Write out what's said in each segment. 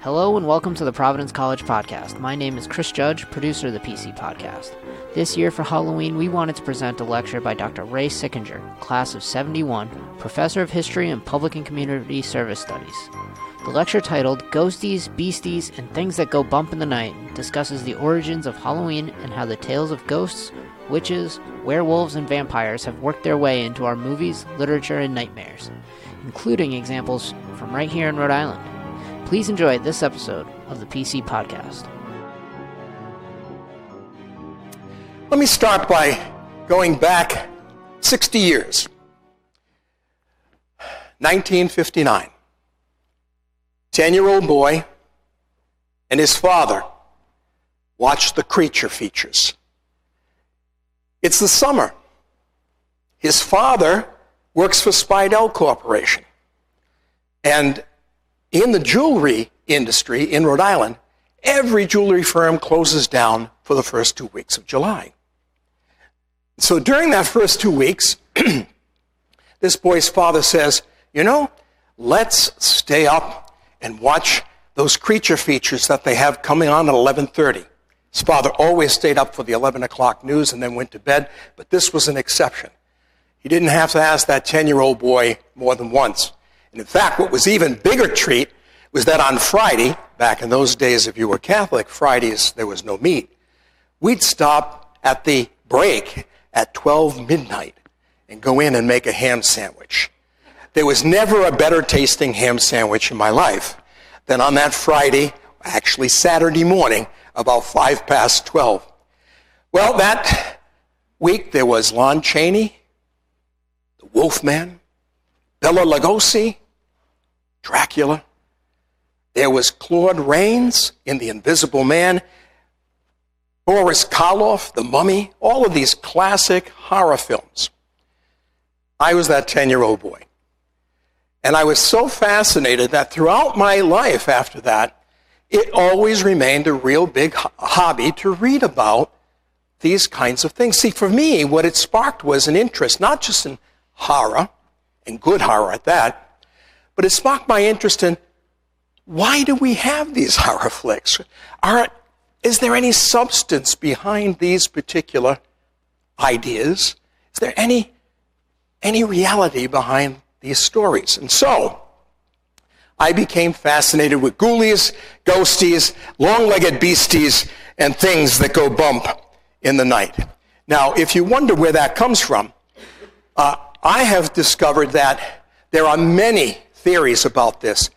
Hello and welcome to the Providence College Podcast. My name is Chris Judge, producer of the PC Podcast. This year for Halloween, we wanted to present a lecture by Dr. Ray Sickinger, class of 71, professor of history and public and community service studies. The lecture titled Ghosties, Beasties, and Things That Go Bump in the Night discusses the origins of Halloween and how the tales of ghosts, witches, werewolves, and vampires have worked their way into our movies, literature, and nightmares, including examples from right here in Rhode Island. Please enjoy this episode of the PC Podcast. Let me start by going back 60 years. 1959. 10-year-old boy and his father watched the creature features. It's the summer. His father works for Spidell Corporation. And in the jewelry industry in Rhode Island, every jewelry firm closes down for the first 2 weeks of July. So during that first 2 weeks, this boy's father says, let's stay up and watch those creature features that they have coming on at 11:30. His father always stayed up for the 11 o'clock news and then went to bed, but this was an exception. He didn't have to ask that 10-year-old boy more than once. And in fact, what was even bigger treat was that on Friday, back in those days if you were Catholic, Fridays there was no meat, we'd stop at the break at 12 midnight and go in and make a ham sandwich. There was never a better tasting ham sandwich in my life than on that Friday, actually Saturday morning, about 12:05. Well, that week there was Lon Chaney, the Wolfman, Bela Lugosi, Dracula. There was Claude Rains in The Invisible Man, Boris Karloff, The Mummy, all of these classic horror films. I was that 10-year-old boy. And I was so fascinated that throughout my life after that, it always remained a real big hobby to read about these kinds of things. See, for me, what it sparked was an interest, not just in horror, and good horror at that, but it sparked my interest in why do we have these horror flicks? Is there any substance behind these particular ideas? Is there any reality behind these stories? And so, I became fascinated with ghoulies, ghosties, long-legged beasties, and things that go bump in the night. Now, if you wonder where that comes from, I have discovered that there are many theories about this,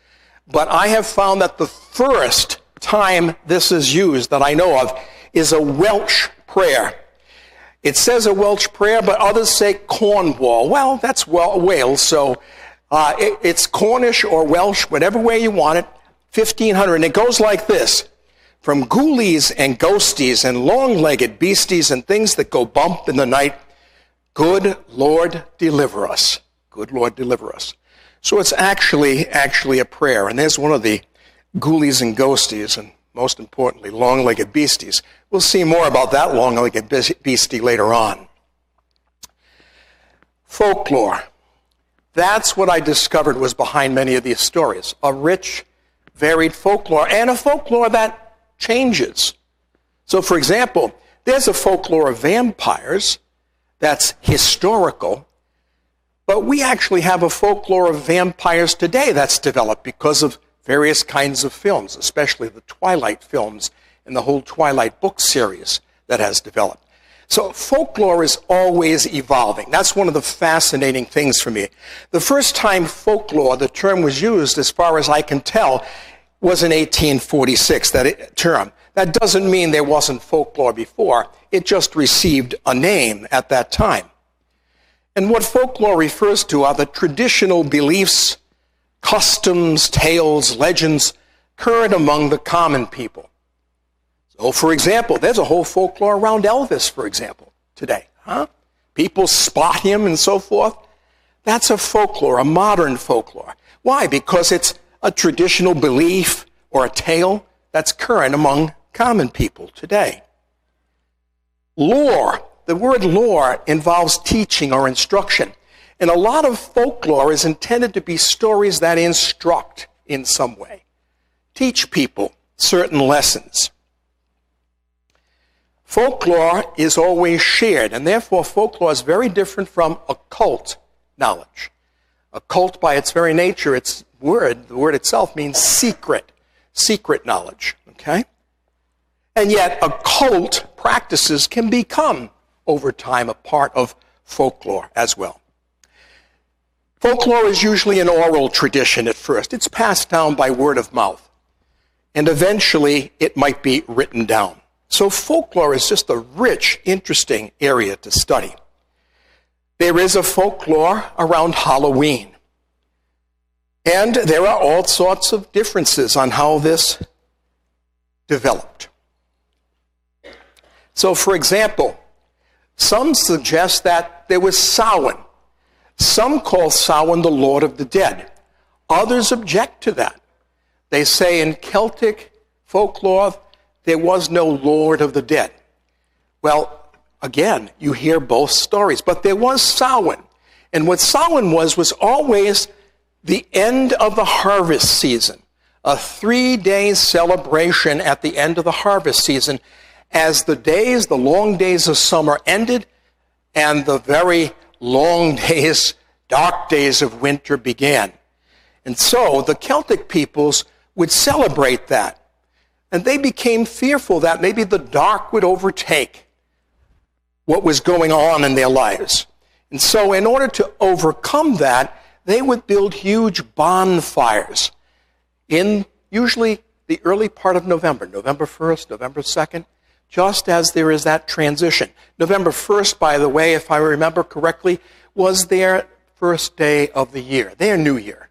but I have found that the first time this is used that I know of is a Welsh prayer. It says a Welsh prayer, but others say Cornwall. Well, that's Wales, so it's Cornish or Welsh, whatever way you want it, 1500. And it goes like this: from ghoulies and ghosties and long-legged beasties and things that go bump in the night, good Lord, deliver us. Good Lord, deliver us. So it's actually a prayer. And there's one of the ghoulies and ghosties, and most importantly, long-legged beasties. We'll see more about that long-legged beastie later on. Folklore. That's what I discovered was behind many of these stories. A rich, varied folklore, and a folklore that changes. So, for example, there's a folklore of vampires that's historical, but we actually have a folklore of vampires today that's developed because of various kinds of films, especially the Twilight films and the whole Twilight book series that has developed. So folklore is always evolving. That's one of the fascinating things for me. The first time folklore, the term was used, as far as I can tell, was in 1846, that term. That doesn't mean there wasn't folklore before. It just received a name at that time. And what folklore refers to are the traditional beliefs, customs, tales, legends current among the common people. So, for example, there's a whole folklore around Elvis, for example, today. People spot him and so forth. That's a folklore, a modern folklore. Why? Because it's a traditional belief or a tale that's current among common people today. Lore. The word lore involves teaching or instruction. And a lot of folklore is intended to be stories that instruct in some way. teach people certain lessons. Folklore is always shared, and therefore folklore is very different from occult knowledge. Occult, by its very nature, the word itself means secret knowledge, okay? And yet occult practices can become, over time, a part of folklore as well. Folklore is usually an oral tradition at first. It's passed down by word of mouth, and eventually it might be written down. So folklore is just a rich, interesting area to study. There is a folklore around Halloween. And there are all sorts of differences on how this developed. So, for example, some suggest that there was Samhain. Some call Samhain the Lord of the Dead. Others object to that. They say in Celtic folklore, there was no Lord of the Dead. Well, again, you hear both stories, but there was Samhain. And what Samhain was always the end of the harvest season, a 3-day celebration at the end of the harvest season, as the long days of summer ended, and the very long days, dark days of winter began. And so the Celtic peoples would celebrate that. And they became fearful that maybe the dark would overtake what was going on in their lives. And so in order to overcome that, they would build huge bonfires in usually the early part of November, November 1st, November 2nd, just as there is that transition. November 1st, by the way, if I remember correctly, was their first day of the year, their new year.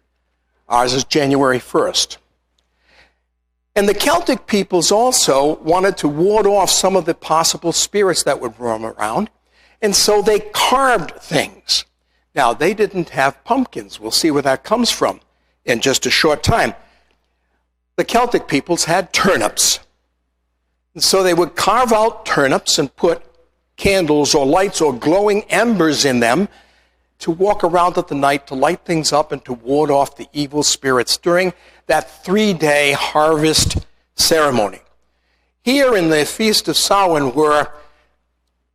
Ours is January 1st. And the Celtic peoples also wanted to ward off some of the possible spirits that would roam around, and so they carved things. Now, they didn't have pumpkins. We'll see where that comes from in just a short time. The Celtic peoples had turnips. And so they would carve out turnips and put candles or lights or glowing embers in them to walk around at the night, to light things up and to ward off the evil spirits during that 3-day harvest ceremony. Here in the Feast of Samhain were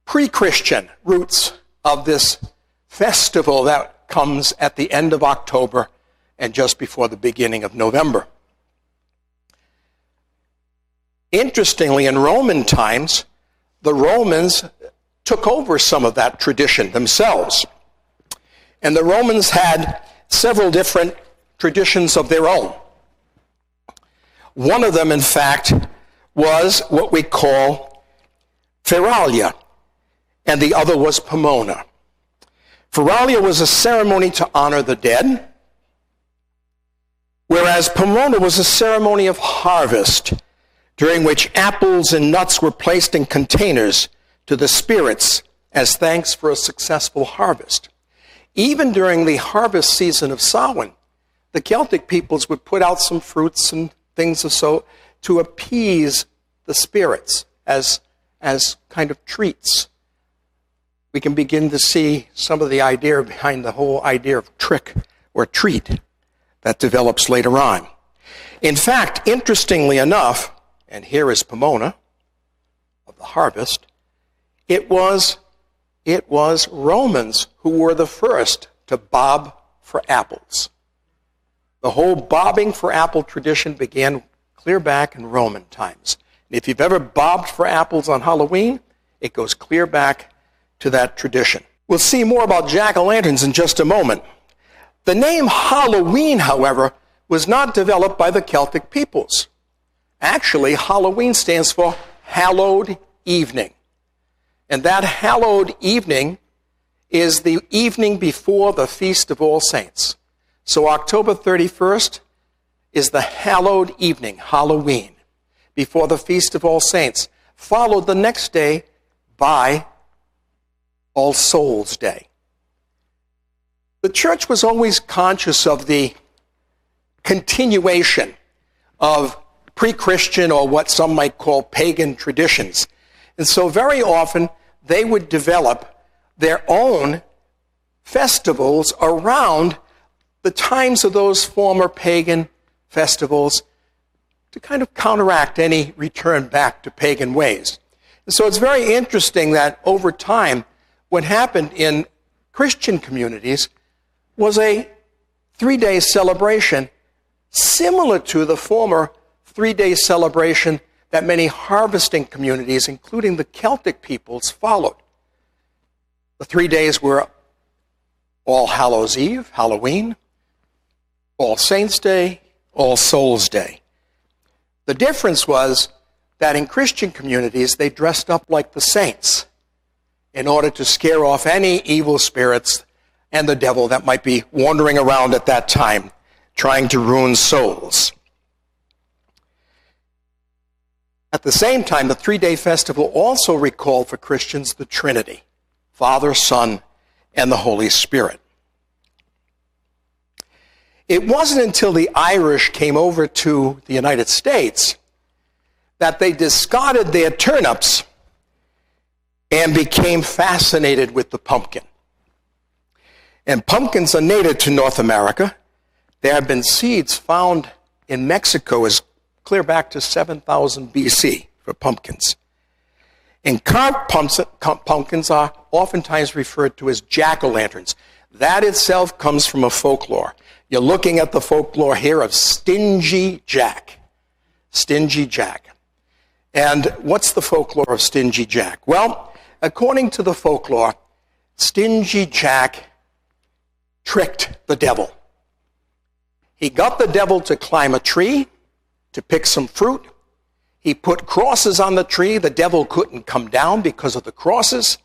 pre-Christian roots of this festival that comes at the end of October and just before the beginning of November. Interestingly, in Roman times, the Romans took over some of that tradition themselves. And the Romans had several different traditions of their own. One of them, in fact, was what we call Feralia, and the other was Pomona. Feralia was a ceremony to honor the dead, whereas Pomona was a ceremony of harvest, during which apples and nuts were placed in containers to the spirits as thanks for a successful harvest. Even during the harvest season of Samhain, the Celtic peoples would put out some fruits and things of so to appease the spirits as kind of treats. We can begin to see some of the idea behind the whole idea of trick or treat that develops later on. In fact, interestingly enough, and here is Pomona of the harvest, it was Romans who were the first to bob for apples. The whole bobbing for apple tradition began clear back in Roman times. And if you've ever bobbed for apples on Halloween, it goes clear back to that tradition. We'll see more about jack-o'-lanterns in just a moment. The name Halloween, however, was not developed by the Celtic peoples. Actually, Halloween stands for Hallowed Evening. And that hallowed evening is the evening before the Feast of All Saints. So October 31st is the hallowed evening, Halloween, before the Feast of All Saints, followed the next day by All Souls Day. The church was always conscious of the continuation of pre-Christian or what some might call pagan traditions. And so very often they would develop their own festivals around the times of those former pagan festivals to kind of counteract any return back to pagan ways. And so it's very interesting that over time, what happened in Christian communities was a 3-day celebration similar to the former 3-day celebration that many harvesting communities, including the Celtic peoples, followed. The 3 days were All Hallows Eve, Halloween, All Saints' Day, All Souls' Day. The difference was that in Christian communities, they dressed up like the saints in order to scare off any evil spirits and the devil that might be wandering around at that time, trying to ruin souls. At the same time, the 3-day festival also recalled for Christians the Trinity, Father, Son, and the Holy Spirit. It wasn't until the Irish came over to the United States that they discarded their turnips and became fascinated with the pumpkin. And pumpkins are native to North America. There have been seeds found in Mexico as clear back to 7000 BC for pumpkins. And carved pumpkins are oftentimes referred to as jack-o'-lanterns. That itself comes from a folklore. You're looking at the folklore here of Stingy Jack. Stingy Jack. And what's the folklore of Stingy Jack? Well, according to the folklore, Stingy Jack tricked the devil. He got the devil to climb a tree to pick some fruit. He put crosses on the tree. The devil couldn't come down because of the crosses.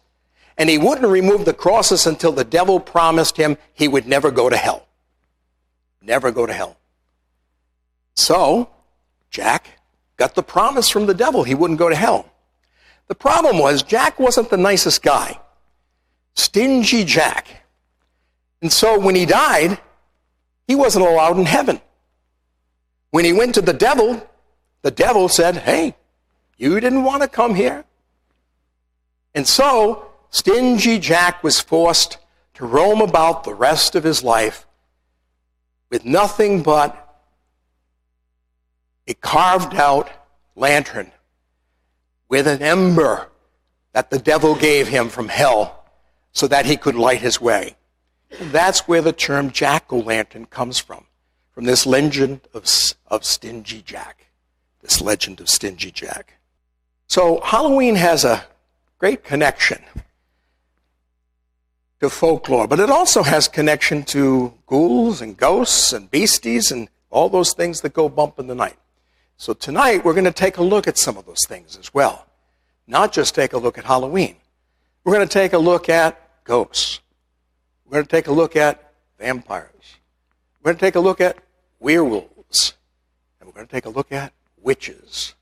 And he wouldn't remove the crosses until the devil promised him he would never go to hell. Never go to hell. So, Jack got the promise from the devil he wouldn't go to hell. The problem was, Jack wasn't the nicest guy. Stingy Jack. And so when he died, he wasn't allowed in heaven. When he went to the devil said, hey, you didn't want to come here. And so, Stingy Jack was forced to roam about the rest of his life with nothing but a carved out lantern with an ember that the devil gave him from hell so that he could light his way. And that's where the term jack-o'-lantern comes from this legend of Stingy Jack. This legend of Stingy Jack. So Halloween has a great connection to folklore, but it also has connection to ghouls and ghosts and beasties and all those things that go bump in the night. So tonight we're going to take a look at some of those things as well. Not just take a look at Halloween. We're going to take a look at ghosts. We're going to take a look at vampires. We're going to take a look at werewolves. And we're going to take a look at witches.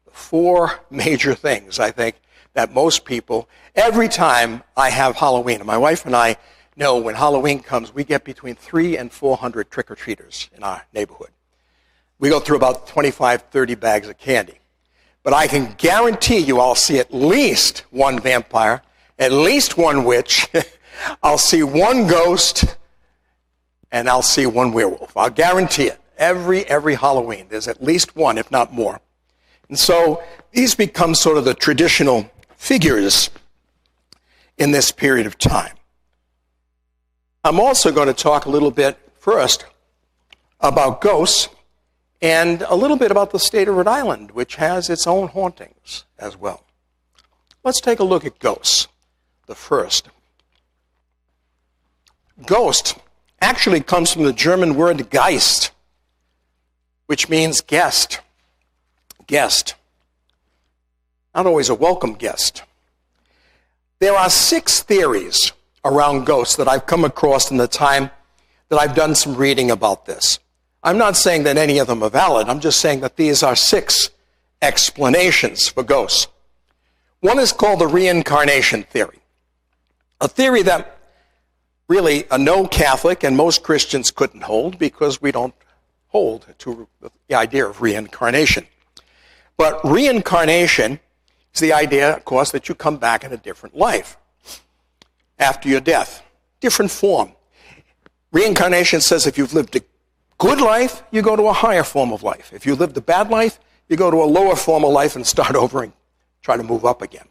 The 4 major things, I think, that most people, every time I have Halloween, and my wife and I know when Halloween comes, we get between 300 and 400 trick-or-treaters in our neighborhood. We go through about 25, 30 bags of candy. But I can guarantee you I'll see at least 1 vampire, at least 1 witch, I'll see 1 ghost, and I'll see 1 werewolf. I'll guarantee it. Every Halloween, there's at least 1, if not more. And so these become sort of the traditional figures in this period of time. I'm also going to talk a little bit first about ghosts and a little bit about the state of Rhode Island, which has its own hauntings as well. Let's take a look at ghosts, the first. Ghost actually comes from the German word Geist, which means guest. Guest. Not always a welcome guest. There are 6 theories around ghosts that I've come across in the time that I've done some reading about this. I'm not saying that any of them are valid. I'm just saying that these are 6 explanations for ghosts. One is called the Reincarnation Theory, a theory that really no Catholic and most Christians couldn't hold because we don't hold to the idea of reincarnation. But reincarnation is the idea, of course, that you come back in a different life after your death, different form. Reincarnation says if you've lived a good life, you go to a higher form of life. If you lived a bad life, you go to a lower form of life and start over and try to move up again.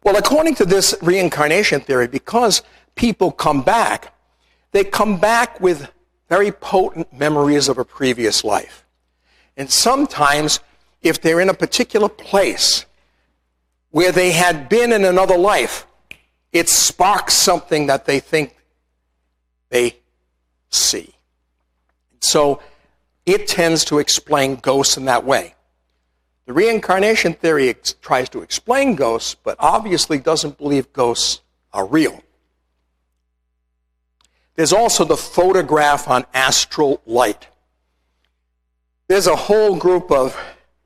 Well, according to this reincarnation theory, because people come back, they come back with very potent memories of a previous life. And sometimes, if they're in a particular place where they had been in another life, it sparks something that they think they see. So it tends to explain ghosts in that way. The reincarnation theory tries to explain ghosts, but obviously doesn't believe ghosts are real. There's also the photograph on astral light. There's a whole group of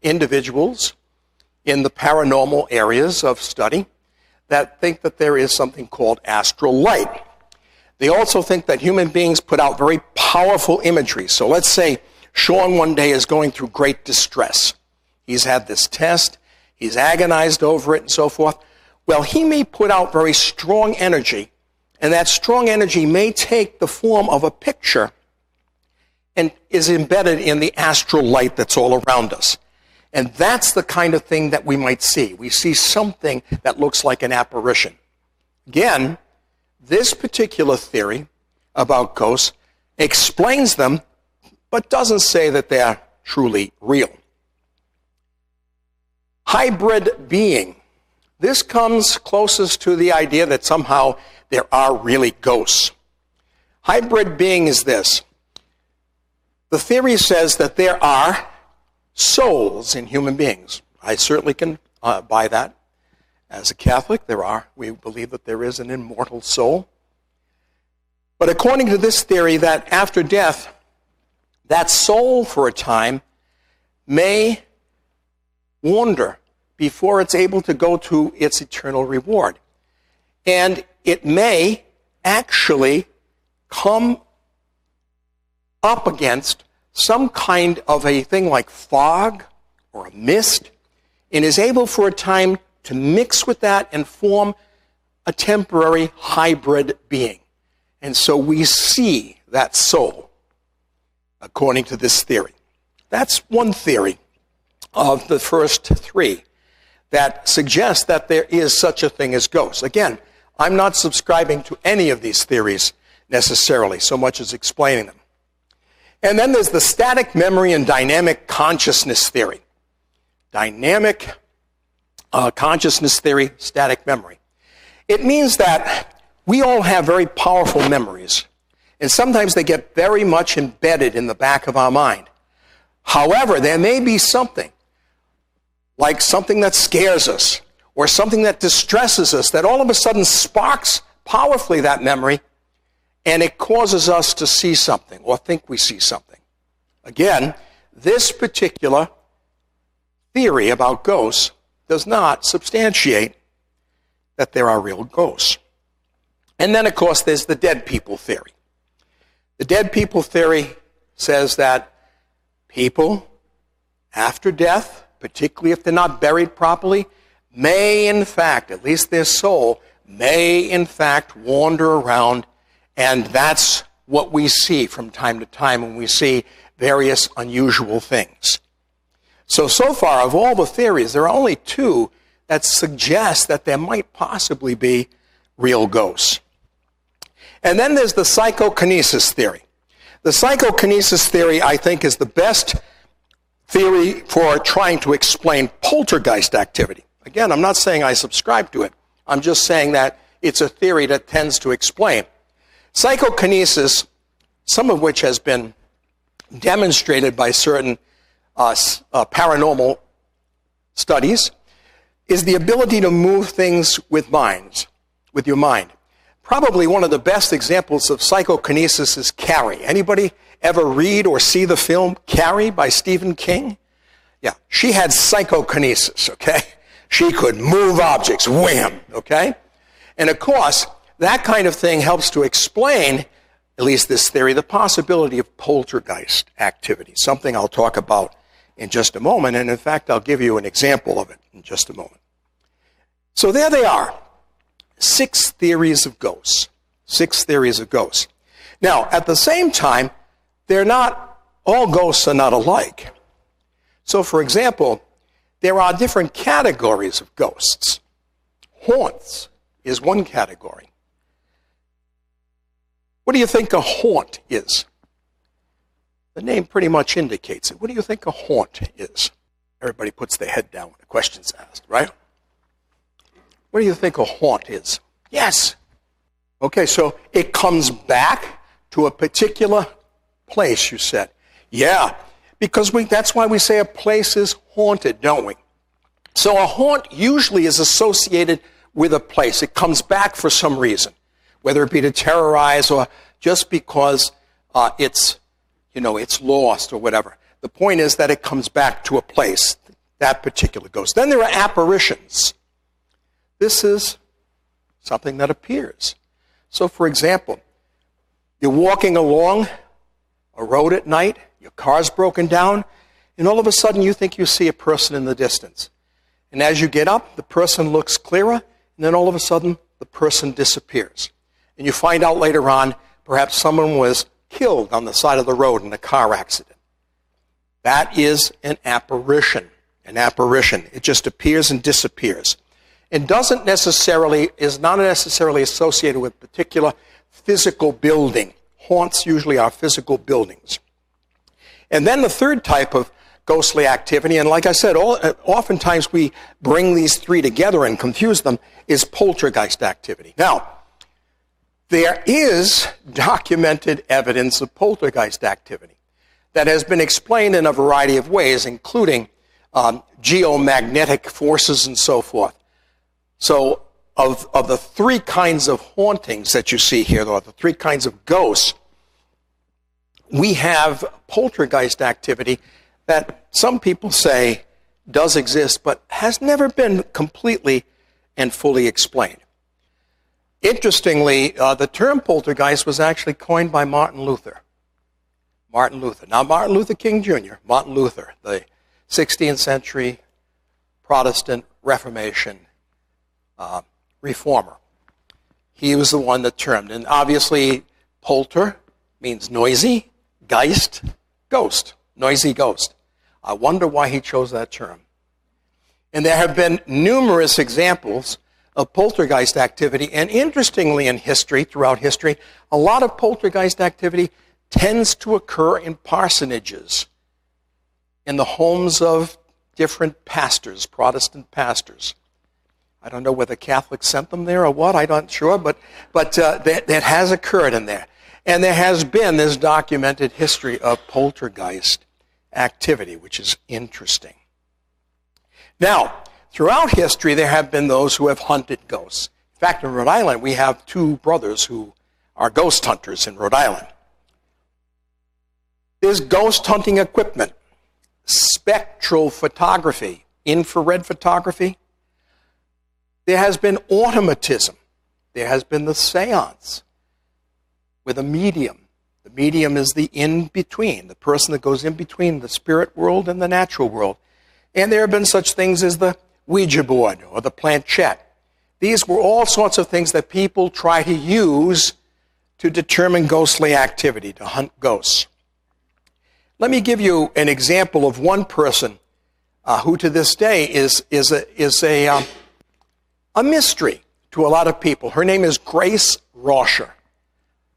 individuals in the paranormal areas of study that think that there is something called astral light. They also think that human beings put out very powerful imagery. So let's say Sean one day is going through great distress. He's had this test, he's agonized over it and so forth. Well, he may put out very strong energy, and that strong energy may take the form of a picture and is embedded in the astral light that's all around us. And that's the kind of thing that we might see. We see something that looks like an apparition. Again, this particular theory about ghosts explains them, but doesn't say that they're truly real. Hybrid being. This comes closest to the idea that somehow there are really ghosts. Hybrid being is this. The theory says that there are souls in human beings. I certainly can buy that. As a Catholic, we believe that there is an immortal soul. But according to this theory, that after death, that soul for a time may wander before it's able to go to its eternal reward. And it may actually come up against some kind of a thing like fog or a mist, and is able for a time to mix with that and form a temporary hybrid being. And so we see that soul, according to this theory. That's one theory of the first three that suggests that there is such a thing as ghosts. Again, I'm not subscribing to any of these theories necessarily, so much as explaining them. And then there's the static memory and dynamic consciousness theory. Dynamic consciousness theory, static memory. It means that we all have very powerful memories, and sometimes they get very much embedded in the back of our mind. However, there may be something, like something that scares us, or something that distresses us, that all of a sudden sparks powerfully that memory, and it causes us to see something, or think we see something. Again, this particular theory about ghosts does not substantiate that there are real ghosts. And then, of course, there's the dead people theory. The dead people theory says that people, after death, particularly if they're not buried properly, may in fact, at least their soul, may in fact wander around, and that's what we see from time to time when we see various unusual things. So far, of all the theories, there are only two that suggest that there might possibly be real ghosts. And then there's the psychokinesis theory. The psychokinesis theory, I think, is the best theory for trying to explain poltergeist activity. Again, I'm not saying I subscribe to it. I'm just saying that it's a theory that tends to explain. Psychokinesis, some of which has been demonstrated by certain paranormal studies, is the ability to move things with your mind. Probably one of the best examples of psychokinesis is Carrie. Anybody ever read or see the film Carrie by Stephen King? Yeah, she had psychokinesis, okay? She could move objects, wham, okay? And of course, that kind of thing helps to explain, at least this theory, the possibility of poltergeist activity, something I'll talk about in just a moment, and in fact, I'll give you an example of it in just a moment. So there they are, 6 theories of ghosts. 6 theories of ghosts. Now, at the same time, all ghosts are not alike. So, for example, there are different categories of ghosts. Haunts is one category. What do you think a haunt is? The name pretty much indicates it. What do you think a haunt is? Everybody puts their head down when the question's asked, right? What do you think a haunt is? Yes. Okay, so it comes back to a particular place, you said. Yeah, because that's why we say a place is haunted, don't we? So a haunt usually is associated with a place. It comes back for some reason, whether it be to terrorize or just because it's lost or whatever. The point is that it comes back to a place, that particular ghost. Then there are apparitions. This is something that appears. So, for example, you're walking along a road at night, your car's broken down, and all of a sudden you think you see a person in the distance. And as you get up, the person looks clearer, and then all of a sudden the person disappears. And you find out later on, perhaps someone was killed on the side of the road in a car accident. That is an apparition. An apparition. It just appears and disappears. And is not necessarily associated with a particular physical building. Haunts usually are physical buildings. And then the third type of ghostly activity, and like I said, oftentimes we bring these three together and confuse them, is poltergeist activity. Now, there is documented evidence of poltergeist activity that has been explained in a variety of ways, including geomagnetic forces and so forth. So of the three kinds of hauntings that you see here, or the three kinds of ghosts, we have poltergeist activity that some people say does exist, but has never been completely and fully explained. Interestingly, the term poltergeist was actually coined by Martin Luther. Now, Martin Luther King Jr., Martin Luther, the 16th century Protestant Reformation reformer. He was the one that termed, and obviously polter means noisy, geist, ghost, noisy ghost. I wonder why he chose that term. And there have been numerous examples of poltergeist activity, and interestingly in history, throughout history, a lot of poltergeist activity tends to occur in parsonages, in the homes of different pastors, Protestant pastors. I don't know whether Catholics sent them there or what, I'm not sure, but that has occurred in there. And there has been this documented history of poltergeist activity, which is interesting. Now, throughout history, there have been those who have hunted ghosts. In fact, in Rhode Island, we have two brothers who are ghost hunters in Rhode Island. There's ghost hunting equipment, spectral photography, infrared photography. There has been automatism. There has been the seance with a medium. The medium is the in-between, the person that goes in between the spirit world and the natural world. And there have been such things as the Ouija board or the planchette. These were all sorts of things that people try to use to determine ghostly activity, to hunt ghosts. Let me give you an example of one person who to this day is a mystery to a lot of people. Her name is Grace Rosher.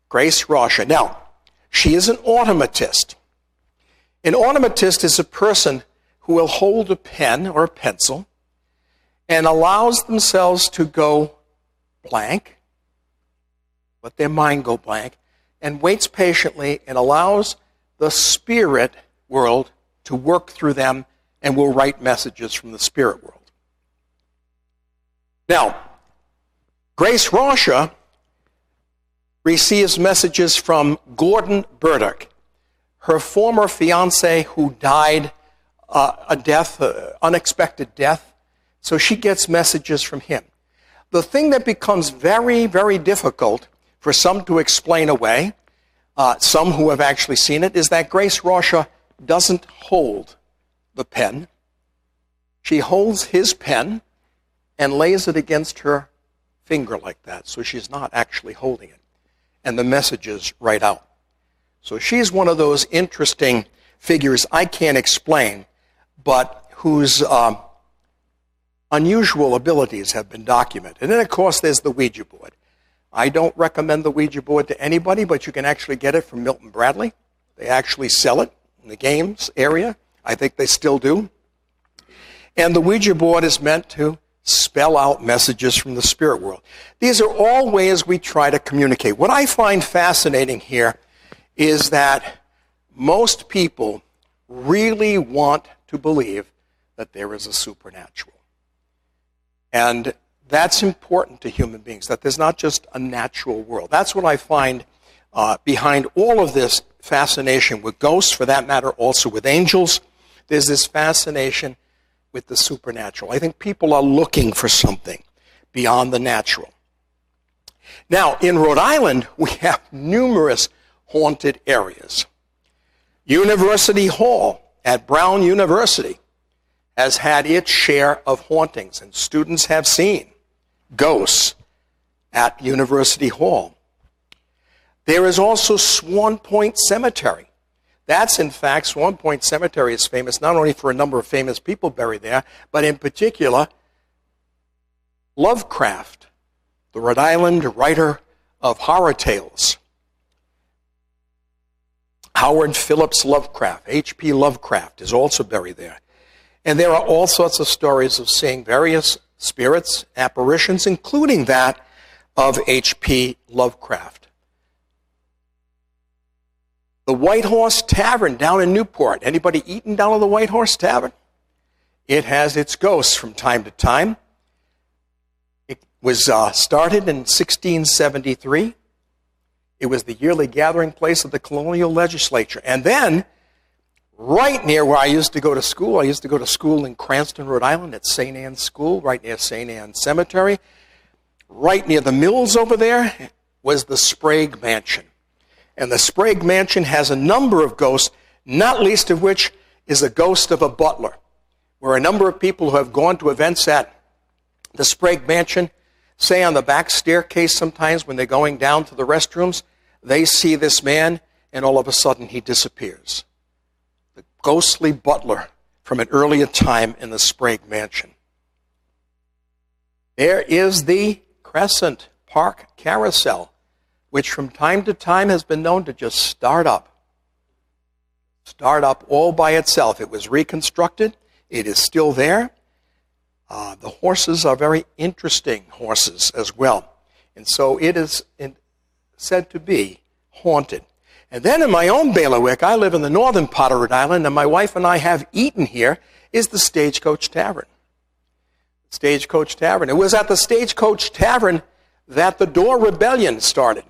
Grace Rosher. Now, she is an automatist. An automatist is a person who will hold a pen or a pencil and allows themselves to go blank, let their mind go blank, and waits patiently and allows the spirit world to work through them and will write messages from the spirit world. Now, Grace Rosher receives messages from Gordon Burdick, her former fiancé who died unexpected death. So she gets messages from him. The thing that becomes very, very difficult for some to explain away, some who have actually seen it, is that Grace Rosher doesn't hold the pen. She holds his pen and lays it against her finger like that, so she's not actually holding it. And the messages write out. So she's one of those interesting figures I can't explain, but whose unusual abilities have been documented. And then, of course, there's the Ouija board. I don't recommend the Ouija board to anybody, but you can actually get it from Milton Bradley. They actually sell it in the games area. I think they still do. And the Ouija board is meant to spell out messages from the spirit world. These are all ways we try to communicate. What I find fascinating here is that most people really want to believe that there is a supernatural. And that's important to human beings, that there's not just a natural world. That's what I find behind all of this fascination with ghosts, for that matter, also with angels. There's this fascination with the supernatural. I think people are looking for something beyond the natural. Now, in Rhode Island, we have numerous haunted areas. University Hall at Brown University has had its share of hauntings, and students have seen ghosts at University Hall. There is also Swan Point Cemetery. That's, in fact, Swan Point Cemetery is famous not only for a number of famous people buried there, but in particular, Lovecraft, the Rhode Island writer of horror tales. Howard Phillips Lovecraft, H.P. Lovecraft, is also buried there. And there are all sorts of stories of seeing various spirits, apparitions, including that of H.P. Lovecraft. The White Horse Tavern down in Newport. Anybody eaten down at the White Horse Tavern? It has its ghosts from time to time. It was started in 1673. It was the yearly gathering place of the colonial legislature. And then, right near where I used to go to school in Cranston, Rhode Island at St. Anne's School, right near St. Anne's Cemetery. Right near the mills over there was the Sprague Mansion. And the Sprague Mansion has a number of ghosts, not least of which is a ghost of a butler, where a number of people who have gone to events at the Sprague Mansion say on the back staircase sometimes when they're going down to the restrooms, they see this man and all of a sudden he disappears. The ghostly butler from an earlier time in the Sprague Mansion. There is the Crescent Park Carousel, which from time to time has been known to just start up all by itself. It was reconstructed. It is still there. The horses are very interesting horses as well. And so it is said to be haunted. And then in my own bailiwick, I live in the northern part of Rhode Island, and my wife and I have eaten here, is the Stagecoach Tavern. Stagecoach Tavern. It was at the Stagecoach Tavern that the Dorr Rebellion started.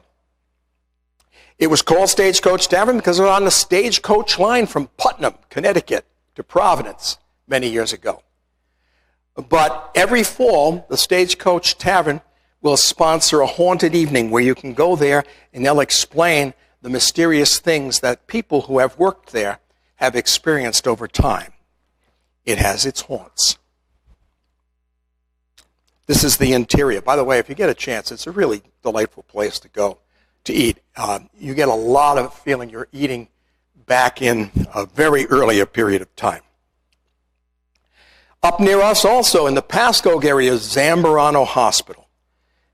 It was called Stagecoach Tavern because it was on the stagecoach line from Putnam, Connecticut, to Providence many years ago. But every fall, the Stagecoach Tavern will sponsor a haunted evening where you can go there and they'll explain the mysterious things that people who have worked there have experienced over time. It has its haunts. This is the interior. By the way, if you get a chance, it's a really delightful place to go to eat. You get a lot of feeling you're eating back in a very earlier period of time. Up near us also in the Pasco area is Zambarano Hospital.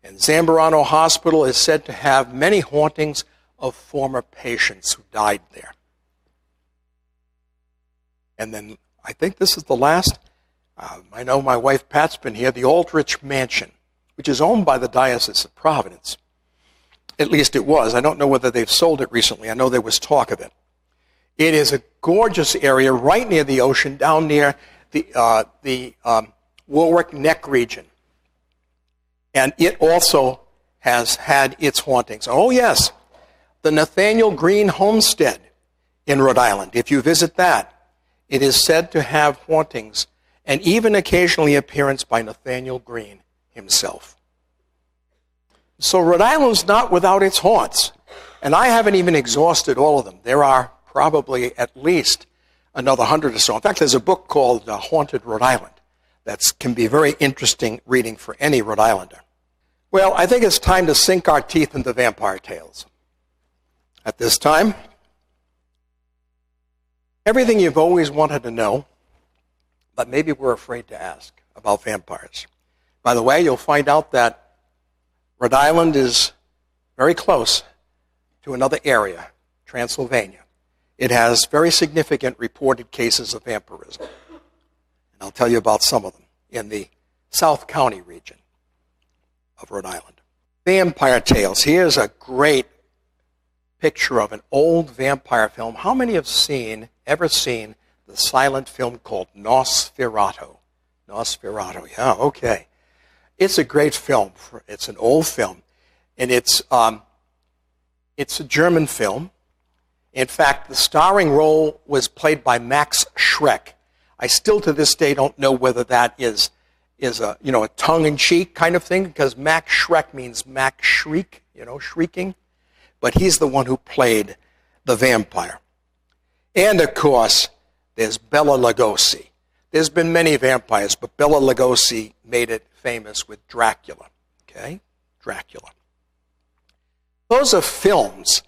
And Zambarano Hospital is said to have many hauntings of former patients who died there. And then I think this is the last. I know my wife Pat's been here, the Aldrich Mansion, which is owned by the Diocese of Providence. At least it was. I don't know whether they've sold it recently. I know there was talk of it. It is a gorgeous area right near the ocean, down near the Warwick Neck region. And it also has had its hauntings. Oh, yes, the Nathaniel Green Homestead in Rhode Island. If you visit that, it is said to have hauntings and even occasionally appearance by Nathaniel Green himself. So Rhode Island's not without its haunts. And I haven't even exhausted all of them. There are probably at least another 100 or so. In fact, there's a book called Haunted Rhode Island that can be very interesting reading for any Rhode Islander. Well, I think it's time to sink our teeth into vampire tales. At this time, Everything you've always wanted to know, but maybe we're afraid to ask about vampires. By the way, you'll find out that Rhode Island is very close to another area, Transylvania. It has very significant reported cases of vampirism. And I'll tell you about some of them in the South County region of Rhode Island. Vampire tales. Here's a great picture of an old vampire film. How many have ever seen the silent film called Nosferatu? Nosferatu, yeah, okay. It's a great film. It's an old film, and it's a German film. In fact, the starring role was played by Max Schreck. I still to this day don't know whether that is a tongue-in-cheek kind of thing, because Max Schreck means Max Shriek, shrieking. But he's the one who played the vampire. And of course, there's Bela Lugosi. There's been many vampires, but Bela Lugosi made it famous with Dracula. Okay? Dracula. Those are films,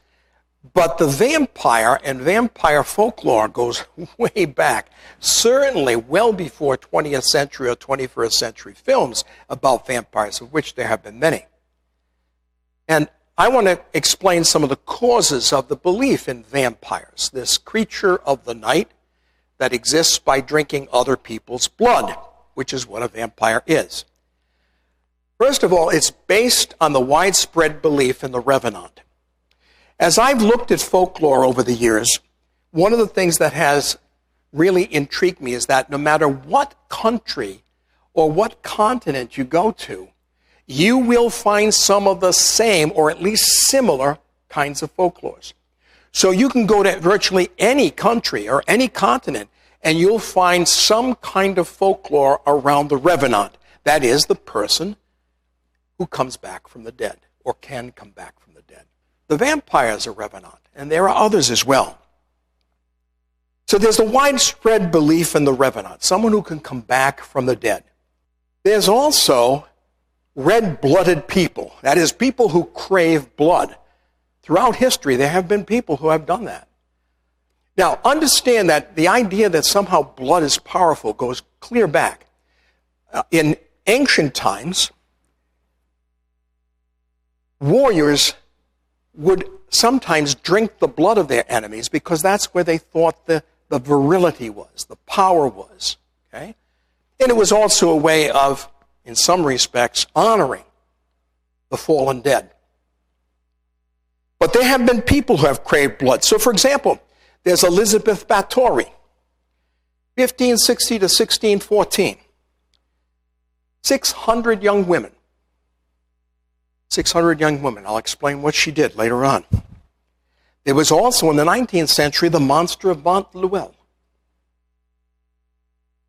but the vampire and vampire folklore goes way back. Certainly well before 20th century or 21st century films about vampires, of which there have been many. And I want to explain some of the causes of the belief in vampires, this creature of the night that exists by drinking other people's blood, which is what a vampire is. First of all, it's based on the widespread belief in the Revenant. As I've looked at folklore over the years, one of the things that has really intrigued me is that no matter what country or what continent you go to, you will find some of the same or at least similar kinds of folklores. So you can go to virtually any country or any continent and you'll find some kind of folklore around the Revenant. That is, the person who comes back from the dead or can come back from the dead. The vampires are Revenant, and there are others as well. So there's a widespread belief in the Revenant, someone who can come back from the dead. There's also red-blooded people, that is, people who crave blood. Throughout history, there have been people who have done that. Now, understand that the idea that somehow blood is powerful goes clear back. In ancient times, warriors would sometimes drink the blood of their enemies because that's where they thought the virility was, the power was. Okay? And it was also a way of, in some respects, honoring the fallen dead. But there have been people who have craved blood. So, for example, there's Elizabeth Bathory, 1560 to 1614. 600 young women. 600 young women. I'll explain what she did later on. There was also, in the 19th century, the monster of Mont-Luel.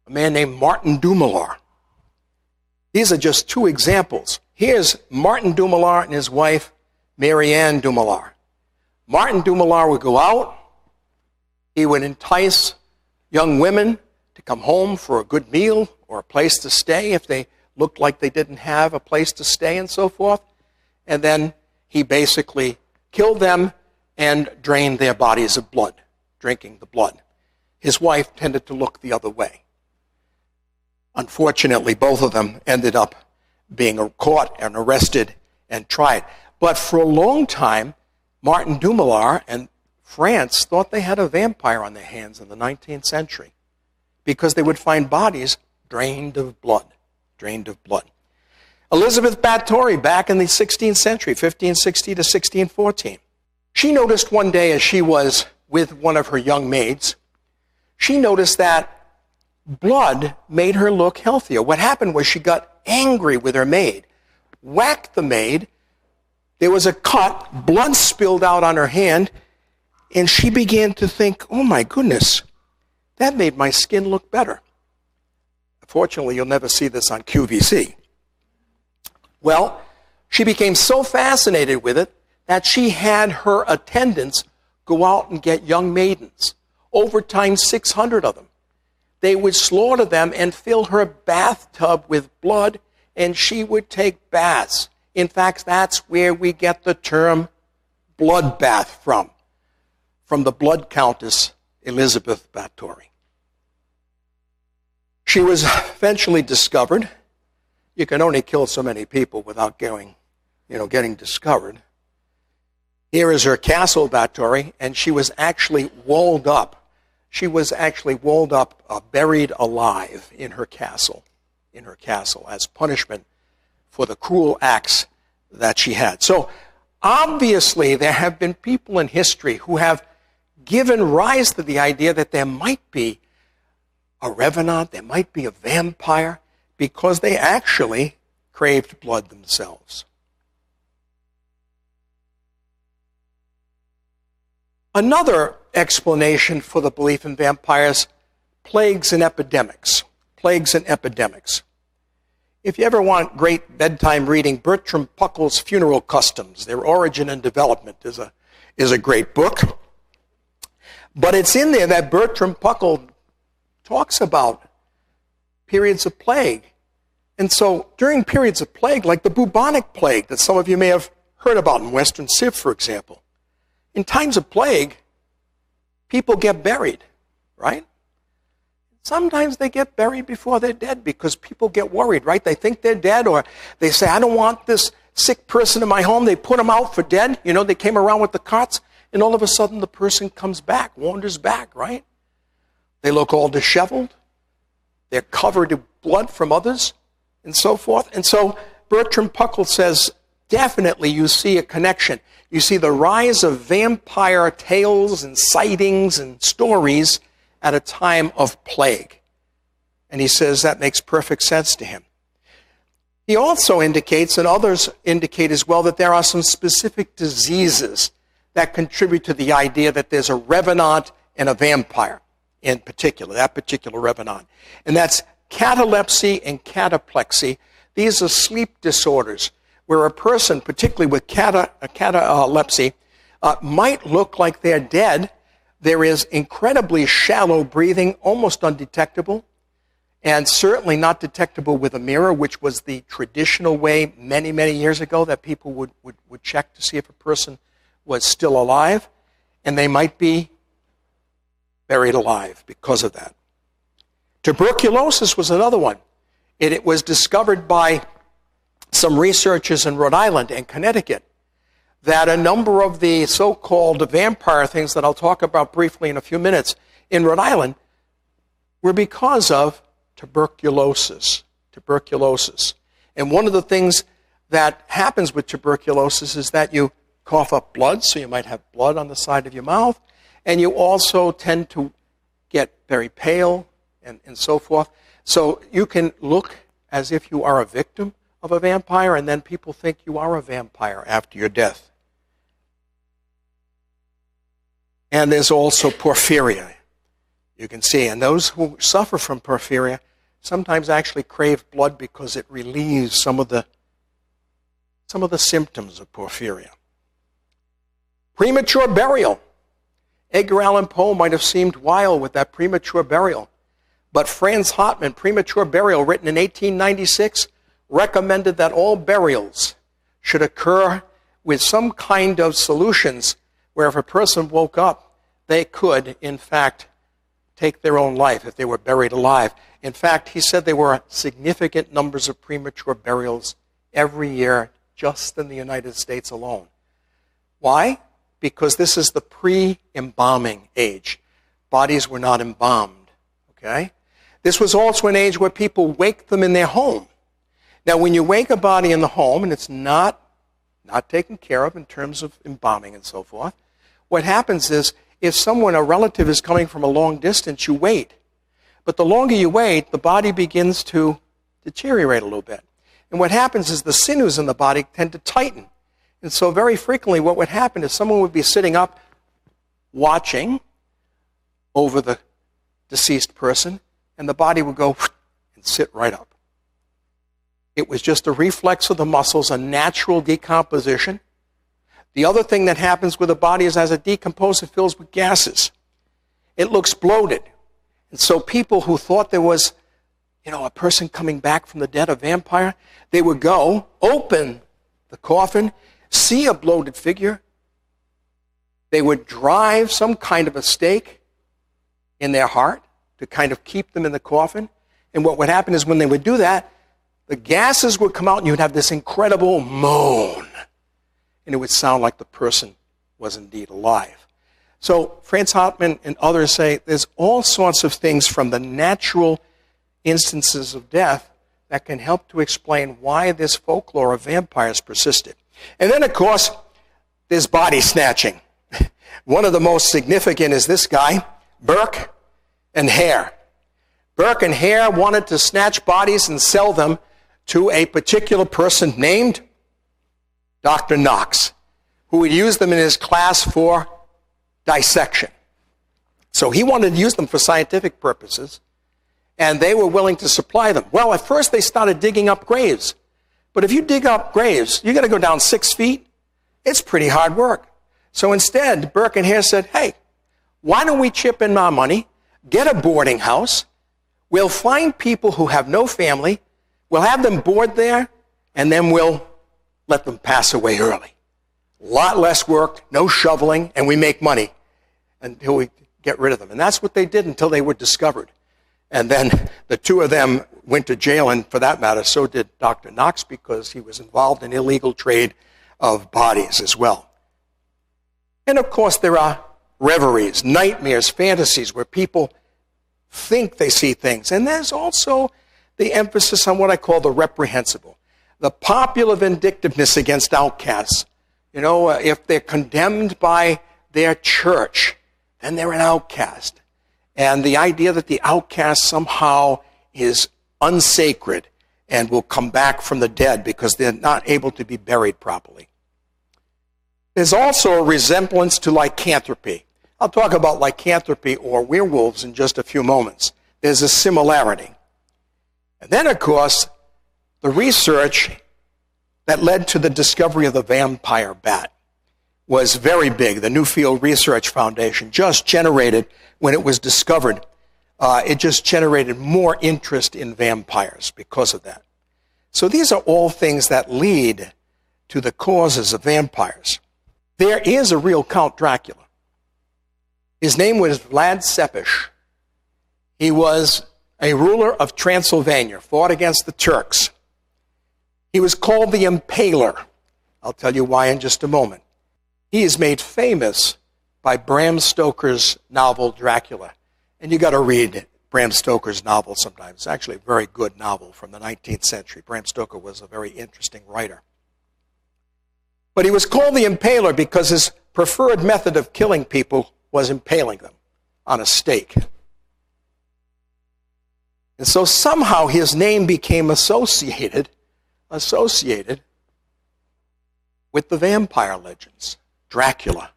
A man named Martin Do Millar. These are just two examples. Here's Martin Do Millar and his wife, Marianne Do Millar. Martin Do Millar would go out. He would entice young women to come home for a good meal or a place to stay if they looked like they didn't have a place to stay and so forth. And then he basically killed them and drained their bodies of blood, drinking the blood. His wife tended to look the other way. Unfortunately, both of them ended up being caught and arrested and tried. But for a long time, Martin Do Millar and France thought they had a vampire on their hands in the 19th century because they would find bodies drained of blood, Elizabeth Bathory, back in the 16th century, 1560 to 1614. She noticed one day as she was with one of her young maids, she noticed that blood made her look healthier. What happened was she got angry with her maid, whacked the maid, there was a cut, blood spilled out on her hand, and she began to think, oh my goodness, that made my skin look better. Fortunately, you'll never see this on QVC. Well, she became so fascinated with it that she had her attendants go out and get young maidens, over time 600 of them. They would slaughter them and fill her bathtub with blood, and she would take baths. In fact, that's where we get the term bloodbath from the blood countess Elizabeth Bathory. She was eventually discovered. You can only kill so many people without getting discovered. Here is her castle, Bathory, and she was actually walled up. She was actually walled up, buried alive in her castle, as punishment for the cruel acts that she had. So obviously there have been people in history who have given rise to the idea that there might be a revenant, there might be a vampire, because they actually craved blood themselves. Another explanation for the belief in vampires, plagues and epidemics. Plagues and epidemics. If you ever want great bedtime reading, Bertram Puckle's Funeral Customs, Their Origin and Development, is a great book. But it's in there that Bertram Puckle talks about periods of plague. And so during periods of plague, like the bubonic plague that some of you may have heard about in Western Civ, for example, in times of plague, people get buried, right? Sometimes they get buried before they're dead because people get worried, right? They think they're dead, or they say, I don't want this sick person in my home. They put them out for dead. They came around with the carts, and all of a sudden the person comes back, wanders back, right? They look all disheveled. They're covered in blood from others, and so forth. And so Bertram Puckle says, definitely you see a connection. You see the rise of vampire tales and sightings and stories at a time of plague. And he says that makes perfect sense to him. He also indicates, and others indicate as well, that there are some specific diseases that contribute to the idea that there's a revenant and a vampire in particular, that particular revenant. And that's catalepsy and cataplexy. These are sleep disorders where a person, particularly with catalepsy, might look like they're dead. There is incredibly shallow breathing, almost undetectable, and certainly not detectable with a mirror, which was the traditional way many, many years ago that people would check to see if a person was still alive, and they might be buried alive because of that. Tuberculosis was another one. It was discovered by some researchers in Rhode Island and Connecticut that a number of the so-called vampire things that I'll talk about briefly in a few minutes in Rhode Island were because of tuberculosis. And one of the things that happens with tuberculosis is that you cough up blood, so you might have blood on the side of your mouth, and you also tend to get very pale and so forth. So you can look as if you are a victim of a vampire, and then people think you are a vampire after your death. And there's also porphyria, you can see. And those who suffer from porphyria sometimes actually crave blood because it relieves some of the symptoms of porphyria. Premature burial. Edgar Allan Poe might have seemed wild with that premature burial. But Franz Hartmann, Premature Burial, written in 1896, recommended that all burials should occur with some kind of solutions where if a person woke up, they could, in fact, take their own life if they were buried alive. In fact, he said there were significant numbers of premature burials every year just in the United States alone. Why? Because this is the pre-embalming age. Bodies were not embalmed, okay? This was also an age where people waked them in their home. Now, when you wake a body in the home, and it's not taken care of in terms of embalming and so forth, what happens is if a relative is coming from a long distance, you wait. But the longer you wait, the body begins to deteriorate a little bit. And what happens is the sinews in the body tend to tighten. And so very frequently what would happen is someone would be sitting up watching over the deceased person, and the body would go and sit right up. It was just a reflex of the muscles, a natural decomposition. The other thing that happens with the body is as it decomposes, it fills with gases. It looks bloated. And so people who thought there was, a person coming back from the dead, a vampire, they would go, open the coffin, see a bloated figure. They would drive some kind of a stake in their heart to kind of keep them in the coffin. And what would happen is when they would do that, the gases would come out and you'd have this incredible moan. And it would sound like the person was indeed alive. So Franz Hartmann and others say there's all sorts of things from the natural instances of death that can help to explain why this folklore of vampires persisted. And then, of course, there's body snatching. One of the most significant is this guy, Burke and Hare. Burke and Hare wanted to snatch bodies and sell them to a particular person named Dr. Knox, who would use them in his class for dissection. So he wanted to use them for scientific purposes, and they were willing to supply them. Well, at first they started digging up graves. But if you dig up graves, you got to go down 6 feet. It's pretty hard work. So instead, Burke and Hare said, hey, why don't we chip in our money, get a boarding house, we'll find people who have no family, we'll have them board there, and then we'll let them pass away early. A lot less work, no shoveling, and we make money until we get rid of them. And that's what they did until they were discovered. And then the two of them went to jail, and for that matter, so did Dr. Knox, because he was involved in illegal trade of bodies as well. And of course, there are reveries, nightmares, fantasies, where people think they see things. And there's also the emphasis on what I call the reprehensible, the popular vindictiveness against outcasts. You know, if they're condemned by their church, then they're an outcast. And the idea that the outcast somehow is unsacred and will come back from the dead because they're not able to be buried properly. There's also a resemblance to lycanthropy. I'll talk about lycanthropy or werewolves in just a few moments. There's a similarity. And then, of course, the research that led to the discovery of the vampire bat was very big. The Newfield Research Foundation just generated, when it was discovered, it just generated more interest in vampires because of that. So these are all things that lead to the causes of vampires. There is a real Count Dracula. His name was Vlad Tepes. He was a ruler of Transylvania, fought against the Turks. He was called the Impaler. I'll tell you why in just a moment. He is made famous by Bram Stoker's novel Dracula. And you got to read Bram Stoker's novel sometimes. It's actually a very good novel from the 19th century. Bram Stoker was a very interesting writer. But he was called the Impaler because his preferred method of killing people was impaling them on a stake. And so somehow his name became associated with the vampire legends, Dracula.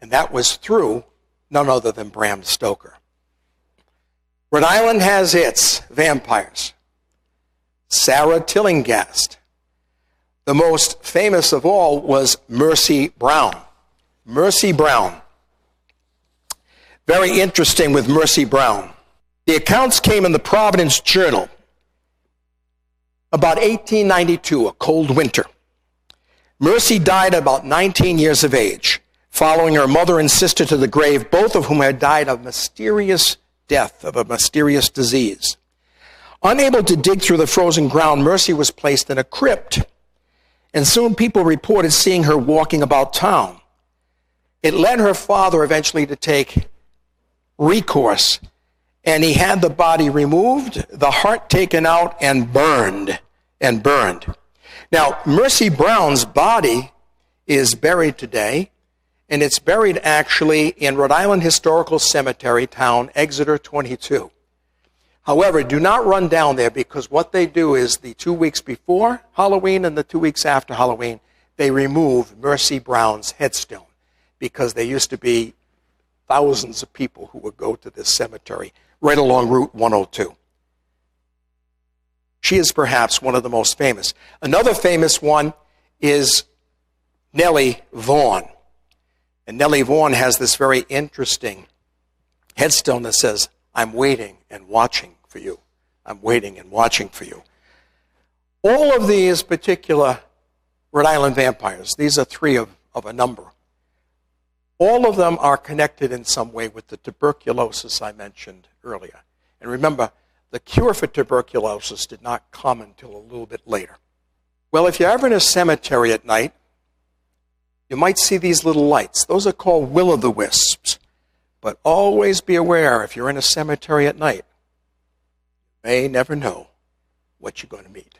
And that was through none other than Bram Stoker. Rhode Island has its vampires. Sarah Tillinghast. The most famous of all was Mercy Brown. Mercy Brown. Very interesting with Mercy Brown. The accounts came in the Providence Journal about 1892, a cold winter. Mercy died at about 19 years of age, following her mother and sister to the grave, both of whom had died of mysterious death, of a mysterious disease. Unable to dig through the frozen ground, Mercy was placed in a crypt, and soon people reported seeing her walking about town. It led her father eventually to take recourse, and he had the body removed, the heart taken out, and burned. Now, Mercy Brown's body is buried today, and it's buried actually in Rhode Island Historical Cemetery, town Exeter 22. However, do not run down there, because what they do is the 2 weeks before Halloween and the 2 weeks after Halloween, they remove Mercy Brown's headstone, because there used to be thousands of people who would go to this cemetery right along Route 102. She is perhaps one of the most famous. Another famous one is Nellie Vaughan. And Nellie Vaughan has this very interesting headstone that says, "I'm waiting and watching for you. I'm waiting and watching for you." All of these particular Rhode Island vampires, these are three of a number, All of them are connected in some way with the tuberculosis I mentioned earlier. And remember, the cure for tuberculosis did not come until a little bit later. Well, if you're ever in a cemetery at night, you might see these little lights. Those are called will-o'-the-wisps. But always be aware, if you're in a cemetery at night, you may never know what you're going to meet.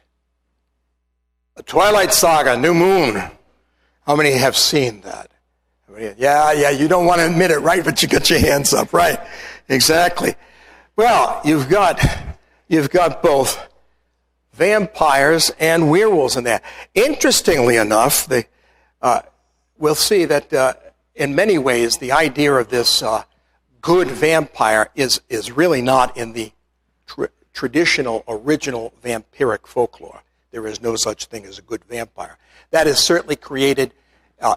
A Twilight Saga, New Moon. How many have seen that? Yeah, you don't want to admit it, right? But you got your hands up, right? Exactly. Well, you've got both vampires and werewolves in there. Interestingly enough, we'll see that in many ways the idea of this good vampire is really not in the traditional, original vampiric folklore. There is no such thing as a good vampire. That is certainly created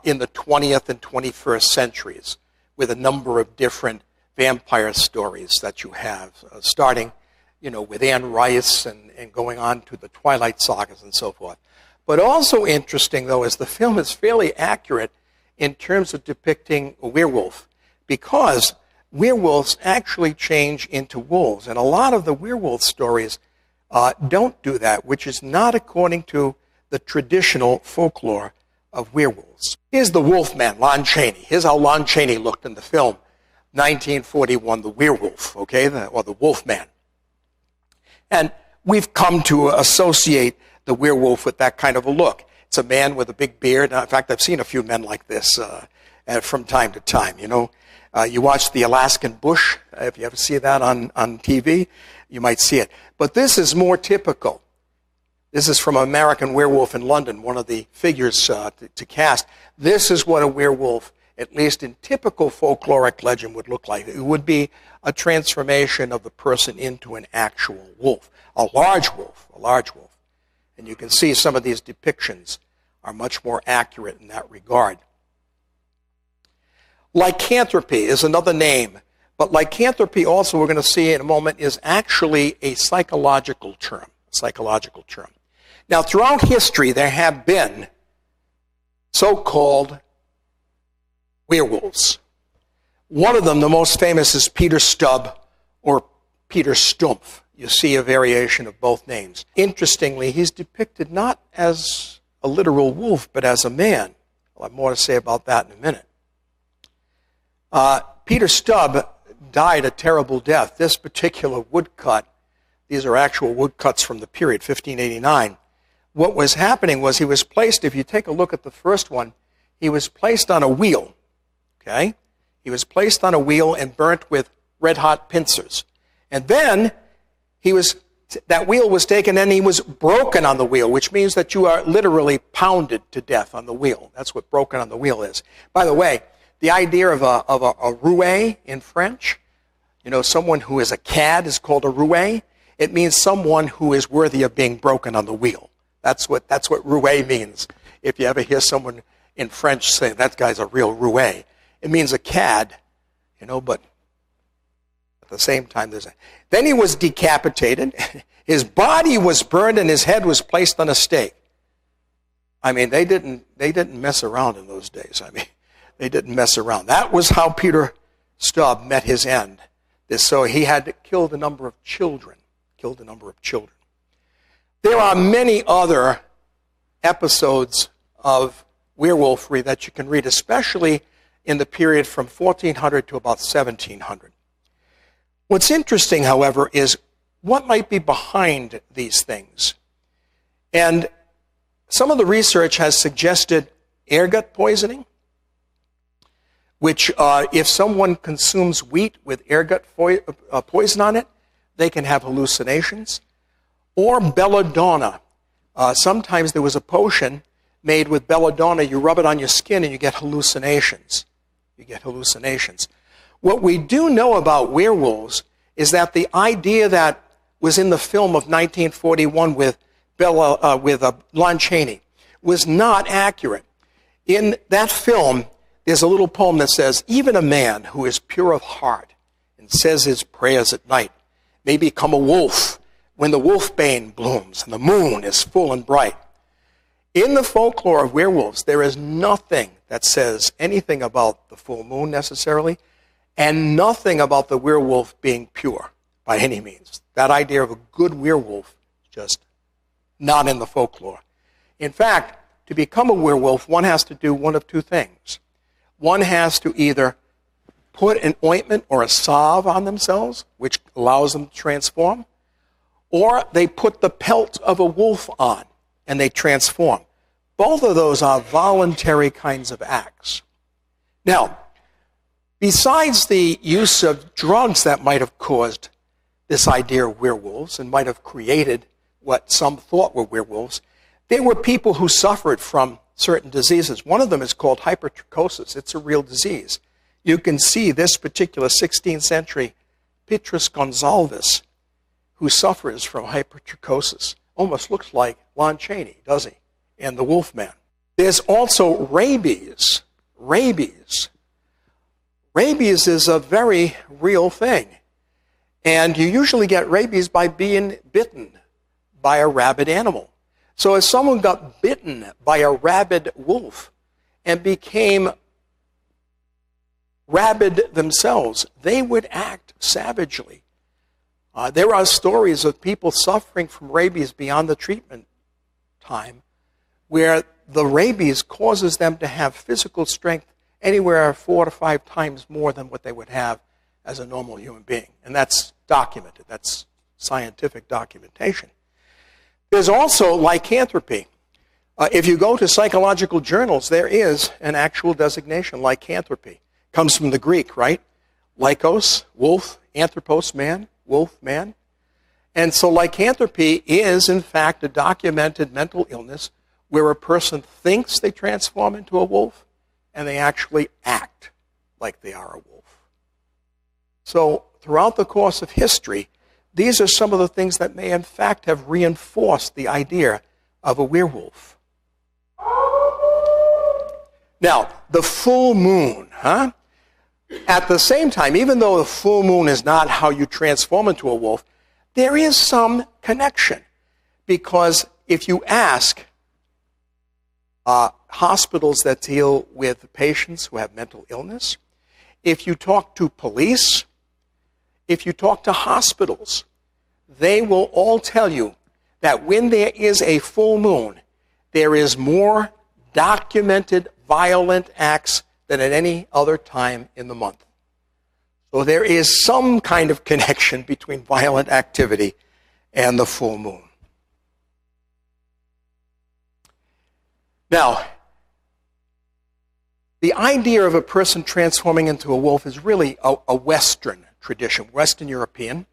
in the 20th and 21st centuries with a number of different vampire stories that you have, starting with Anne Rice and going on to the Twilight Sagas and so forth. But also interesting, though, is the film is fairly accurate in terms of depicting a werewolf, because werewolves actually change into wolves. And a lot of the werewolf stories don't do that, which is not according to the traditional folklore of werewolves. Here's the Wolfman, Lon Chaney. Here's how Lon Chaney looked in the film 1941, The Werewolf, or the Wolfman. And we've come to associate the werewolf with that kind of a look. It's a man with a big beard. In fact, I've seen a few men like this from time to time. You watch the Alaskan Bush. If you ever see that on TV, you might see it. But this is more typical. This is from American Werewolf in London, one of the figures to cast. This is what a werewolf, at least in typical folkloric legend, would look like. It would be a transformation of the person into an actual wolf, a large wolf. And you can see some of these depictions are much more accurate in that regard. Lycanthropy is another name, but lycanthropy also, we're going to see in a moment, is actually a psychological term. Now, throughout history, there have been so-called werewolves. One of them, the most famous, is Peter Stubb or Peter Stumpf. You see a variation of both names. Interestingly, he's depicted not as a literal wolf, but as a man. I'll have more to say about that in a minute. Peter Stubb died a terrible death. This particular woodcut, these are actual woodcuts from the period, 1589. What was happening was he was placed, if you take a look at the first one, he was placed on a wheel, okay? He was placed on a wheel and burnt with red-hot pincers. And then that wheel was taken and he was broken on the wheel, which means that you are literally pounded to death on the wheel. That's what broken on the wheel is. By the way, the idea of a roué in French, someone who is a cad is called a roué. It means someone who is worthy of being broken on the wheel. That's what roué means. If you ever hear someone in French say, that guy's a real roué, it means a cad, but at the same time, Then he was decapitated. His body was burned and his head was placed on a stake. I mean, they didn't mess around in those days. They didn't mess around. That was how Peter Stubb met his end. So he had killed a number of children. There are many other episodes of werewolfery that you can read, especially in the period from 1400 to about 1700. What's interesting, however, is what might be behind these things. And some of the research has suggested ergot poisoning, which if someone consumes wheat with ergot poison on it, they can have hallucinations. Or belladonna. Sometimes there was a potion made with belladonna. You rub it on your skin and you get hallucinations. What we do know about werewolves is that the idea that was in the film of 1941 with Lon Chaney was not accurate. In that film, there's a little poem that says, even a man who is pure of heart and says his prayers at night may become a wolf when the wolfbane blooms and the moon is full and bright. In the folklore of werewolves, there is nothing that says anything about the full moon necessarily, and nothing about the werewolf being pure by any means. That idea of a good werewolf is just not in the folklore. In fact, to become a werewolf, one has to do one of two things. One has to either put an ointment or a salve on themselves, which allows them to transform, or they put the pelt of a wolf on and they transform. Both of those are voluntary kinds of acts. Now, besides the use of drugs that might have caused this idea of werewolves and might have created what some thought were werewolves, there were people who suffered from certain diseases. One of them is called hypertrichosis. It's a real disease. You can see this particular 16th century Petrus Gonsalves, who suffers from hypertrichosis. Almost looks like Lon Chaney, does he? And the Wolfman. There's also rabies. Rabies is a very real thing. And you usually get rabies by being bitten by a rabid animal. So if someone got bitten by a rabid wolf and became rabid themselves, they would act savagely. There are stories of people suffering from rabies beyond the treatment time where the rabies causes them to have physical strength anywhere 4 to 5 times more than what they would have as a normal human being. And that's documented. That's scientific documentation. There's also lycanthropy. If you go to psychological journals, there is an actual designation, lycanthropy. Comes from the Greek, right? Lycos, wolf, anthropos, man, wolf, man. And so lycanthropy is, in fact, a documented mental illness where a person thinks they transform into a wolf and they actually act like they are a wolf. So throughout the course of history, these are some of the things that may, in fact, have reinforced the idea of a werewolf. Now, the full moon, huh? At the same time, even though the full moon is not how you transform into a wolf, there is some connection. Because if you ask hospitals that deal with patients who have mental illness, if you talk to police, if you talk to hospitals, they will all tell you that when there is a full moon, there is more documented violent acts than at any other time in the month. So there is some kind of connection between violent activity and the full moon. Now, the idea of a person transforming into a wolf is really a Western tradition, Western European.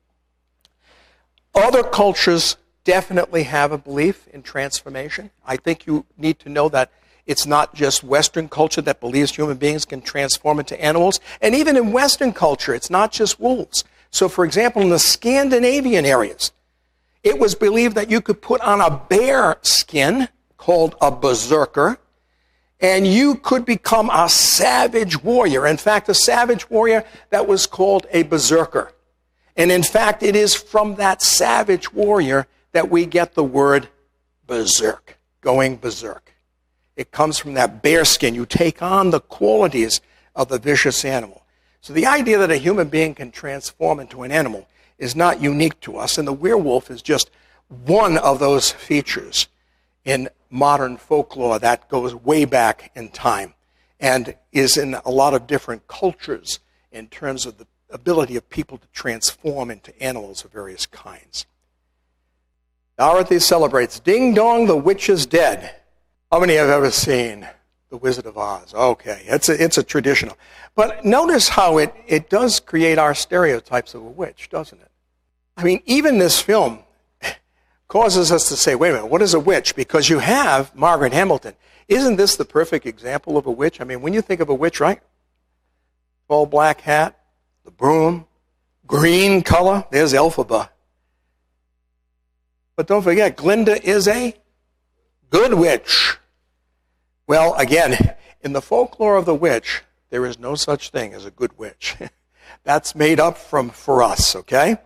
Other cultures definitely have a belief in transformation. I think you need to know that it's not just Western culture that believes human beings can transform into animals. And even in Western culture, it's not just wolves. So, for example, in the Scandinavian areas, it was believed that you could put on a bear skin called a berserker, and you could become a savage warrior. In fact, a savage warrior that was called a berserker. And in fact, it is from that savage warrior that we get the word berserk, going berserk. It comes from that bear skin. You take on the qualities of the vicious animal. So the idea that a human being can transform into an animal is not unique to us, and the werewolf is just one of those features in modern folklore that goes way back in time and is in a lot of different cultures in terms of the ability of people to transform into animals of various kinds. Dorothy celebrates Ding Dong, the Witch is Dead. How many have ever seen The Wizard of Oz? Okay, it's a traditional. But notice how it does create our stereotypes of a witch, doesn't it? I mean, even this film causes us to say, wait a minute, what is a witch? Because you have Margaret Hamilton. Isn't this the perfect example of a witch? I mean, when you think of a witch, right? Tall black hat, the broom, green color, there's Elphaba. But don't forget, Glinda is a good witch. Well, again, in the folklore of the witch, there is no such thing as a good witch. That's made up for us, okay?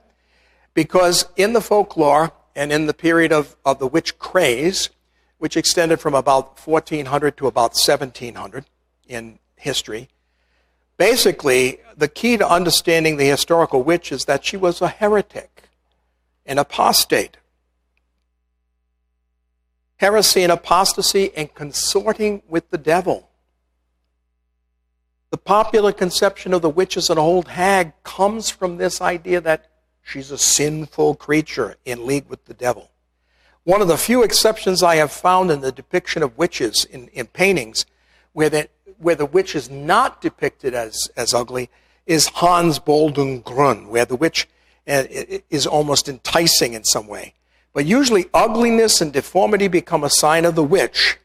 Because in the folklore and in the period of the witch craze, which extended from about 1400 to about 1700, in history. Basically, the key to understanding the historical witch is that she was a heretic, an apostate. Heresy and apostasy and consorting with the devil. The popular conception of the witch as an old hag comes from this idea that she's a sinful creature in league with the devil. One of the few exceptions I have found in the depiction of witches in paintings where the witch is not depicted as ugly is Hans Boldenggrün, where the witch is almost enticing in some way. But usually ugliness and deformity become a sign of the witch.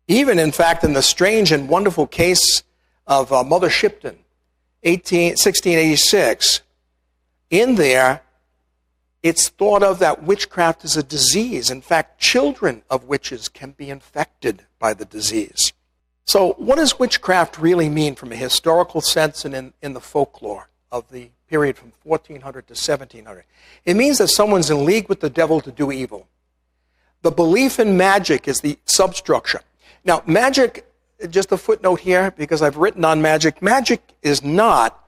Even, in fact, in the strange and wonderful case of Mother Shipton, 1686, in there, it's thought of that witchcraft is a disease. In fact, children of witches can be infected by the disease. So what does witchcraft really mean from a historical sense and in the folklore of the period from 1400 to 1700? It means that someone's in league with the devil to do evil. The belief in magic is the substructure. Now, magic, just a footnote here, because I've written on magic, magic is not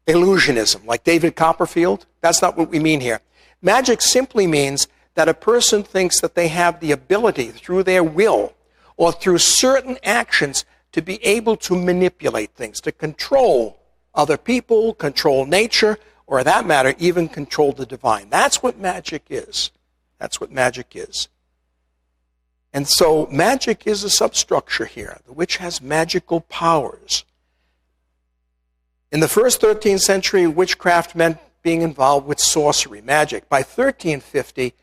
illusionism, like David Copperfield. That's not what we mean here. Magic simply means that a person thinks that they have the ability through their will or through certain actions to be able to manipulate things, to control other people, control nature, or that matter, even control the divine. That's what magic is. That's what magic is. And so magic is a substructure here. The witch has magical powers. In the first 13th century, witchcraft meant being involved with sorcery, magic. By 1350,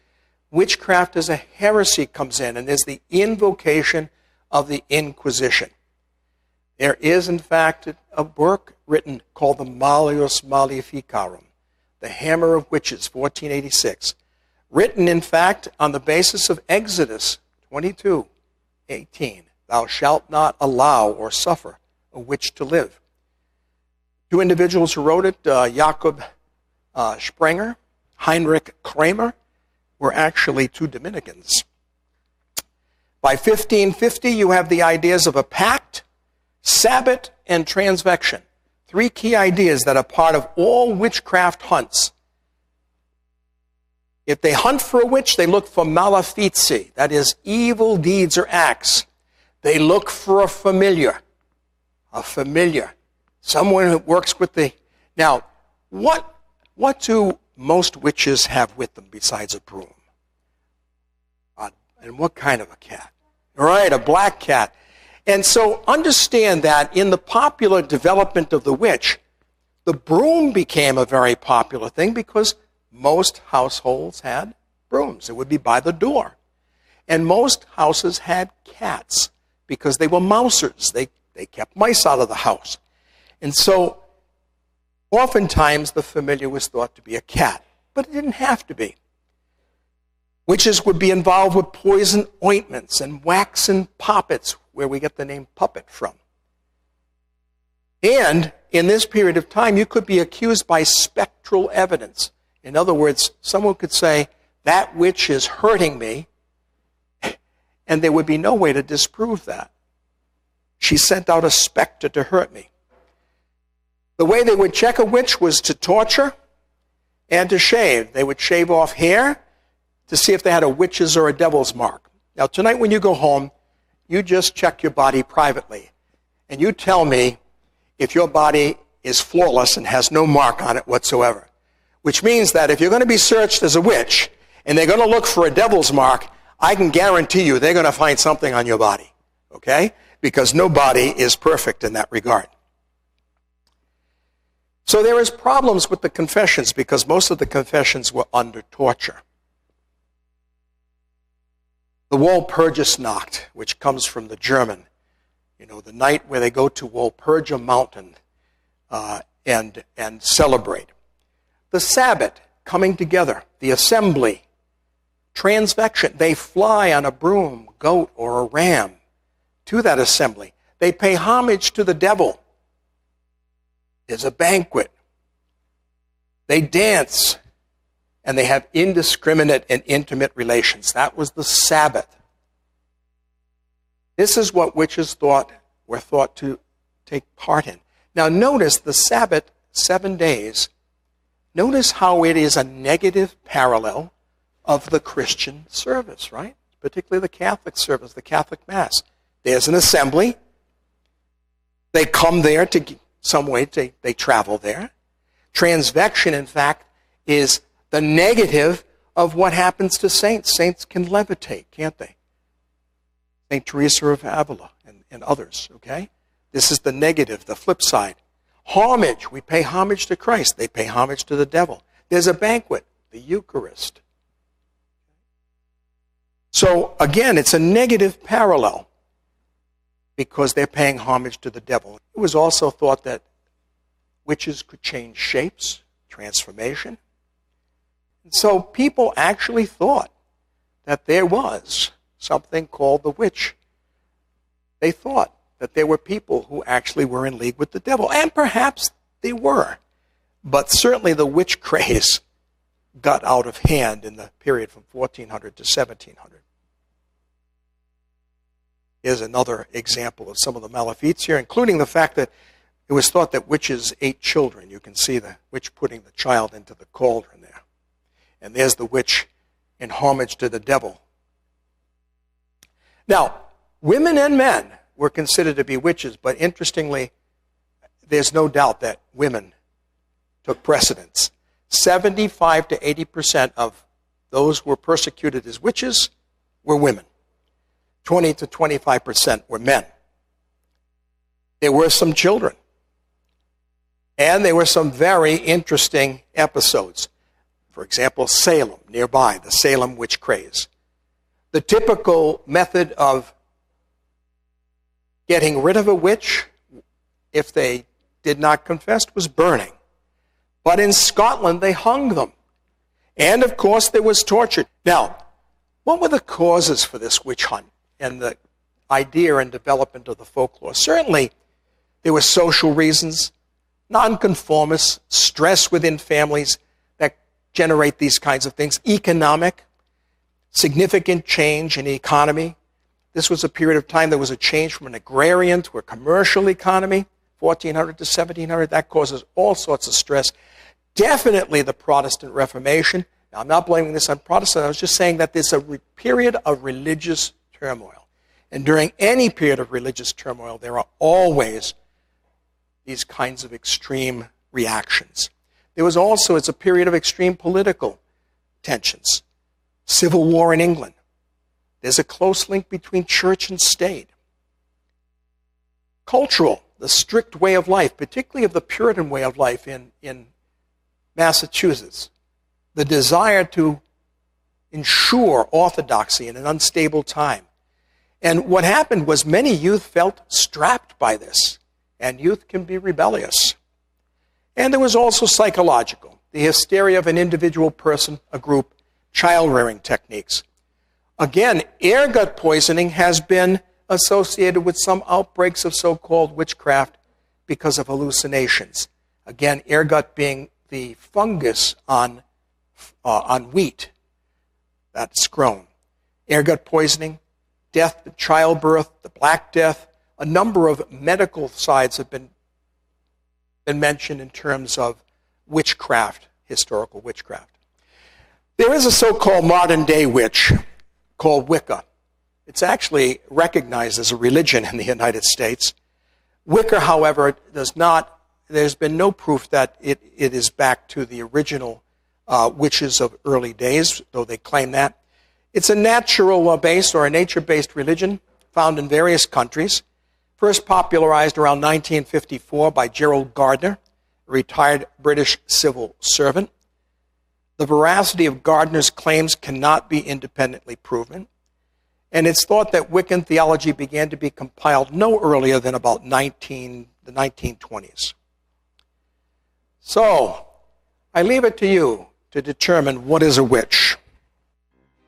witchcraft as a heresy comes in, and there's the invocation of the Inquisition. There is, in fact, a work written called the Malleus Maleficarum, the Hammer of Witches, 1486, written, in fact, on the basis of Exodus 22:18. Thou shalt not allow or suffer a witch to live. Two individuals who wrote it, Jakob Sprenger, Heinrich Kramer, were actually two Dominicans. By 1550, you have the ideas of a pact, Sabbat, and transvection. Three key ideas that are part of all witchcraft hunts. If they hunt for a witch, they look for malefici, that is, evil deeds or acts. They look for a familiar, someone who works with the... Now, what do most witches have with them besides a broom? And what kind of a cat? Right, a black cat. And so understand that in the popular development of the witch, the broom became a very popular thing because most households had brooms. It would be by the door. And most houses had cats because they were mousers. They kept mice out of the house. And so oftentimes the familiar was thought to be a cat, but it didn't have to be. Witches would be involved with poison ointments and waxen poppets, where we get the name puppet from. And in this period of time, you could be accused by spectral evidence. In other words, someone could say, that witch is hurting me, and there would be no way to disprove that. She sent out a specter to hurt me. The way they would check a witch was to torture and to shave. They would shave off hair to see if they had a witch's or a devil's mark. Now, tonight when you go home, you just check your body privately. And you tell me if your body is flawless and has no mark on it whatsoever. Which means that if you're going to be searched as a witch and they're going to look for a devil's mark, I can guarantee you they're going to find something on your body. Okay? Because no body is perfect in that regard. So there is problems with the confessions because most of the confessions were under torture. The Walpurgisnacht, which comes from the German, the night where they go to Walpurga Mountain and celebrate. The Sabbat, coming together, the assembly, transvection, they fly on a broom, goat, or a ram to that assembly. They pay homage to the devil. There's a banquet. They dance. And they have indiscriminate and intimate relations. That was the Sabbath. This is what witches thought were thought to take part in. Now notice the Sabbath, 7 days. Notice how it is a negative parallel of the Christian service, right? Particularly the Catholic service, the Catholic Mass. There's an assembly. They come there to some way, they travel there. Transvection, in fact, is the negative of what happens to saints. Saints can levitate, can't they? St. Teresa of Avila and others, okay? This is the negative, the flip side. Homage, we pay homage to Christ. They pay homage to the devil. There's a banquet, the Eucharist. So, again, it's a negative parallel because they're paying homage to the devil. It was also thought that witches could change shapes, transformation. And so people actually thought that there was something called the witch. They thought that there were people who actually were in league with the devil, and perhaps they were. But certainly the witch craze got out of hand in the period from 1400 to 1700. Here's another example of some of the malefics here, including the fact that it was thought that witches ate children. You can see the witch putting the child into the cauldron there. And there's the witch in homage to the devil. Now, women and men were considered to be witches, but interestingly, there's no doubt that women took precedence. 75 to 80% of those who were persecuted as witches were women. 20 to 25% were men. There were some children. And there were some very interesting episodes. For example, Salem, nearby, the Salem witch craze. The typical method of getting rid of a witch, if they did not confess, was burning. But in Scotland, they hung them. And, of course, there was torture. Now, what were the causes for this witch hunt and the idea and development of the folklore? Certainly, there were social reasons, nonconformists, stress within families that generate these kinds of things, economic, significant change in the economy. This was a period of time there was a change from an agrarian to a commercial economy, 1400 to 1700. That causes all sorts of stress. Definitely the Protestant Reformation. Now, I'm not blaming this on Protestant. I was just saying that there's a period of religious turmoil. And during any period of religious turmoil, there are always these kinds of extreme reactions. There was also, it's a period of extreme political tensions. Civil war in England. There's a close link between church and state. Cultural, the strict way of life, particularly of the Puritan way of life in Massachusetts. The desire to ensure orthodoxy in an unstable time. And what happened was many youth felt strapped by this. And youth can be rebellious. And there was also psychological. The hysteria of an individual person, a group, child-rearing techniques. Again, ergot poisoning has been associated with some outbreaks of so-called witchcraft because of hallucinations. Again, ergot being the fungus on wheat that's grown. Ergot poisoning, death at childbirth, the Black Death. A number of medical sides have been mentioned in terms of witchcraft, historical witchcraft. There is a so-called modern-day witch called Wicca. It's actually recognized as a religion in the United States. Wicca, however, there's been no proof that it is back to the original witches of early days, though they claim that. It's a natural-based or a nature-based religion found in various countries. First popularized around 1954 by Gerald Gardner, a retired British civil servant. The veracity of Gardner's claims cannot be independently proven, and it's thought that Wiccan theology began to be compiled no earlier than about the 1920s. So, I leave it to you to determine what is a witch.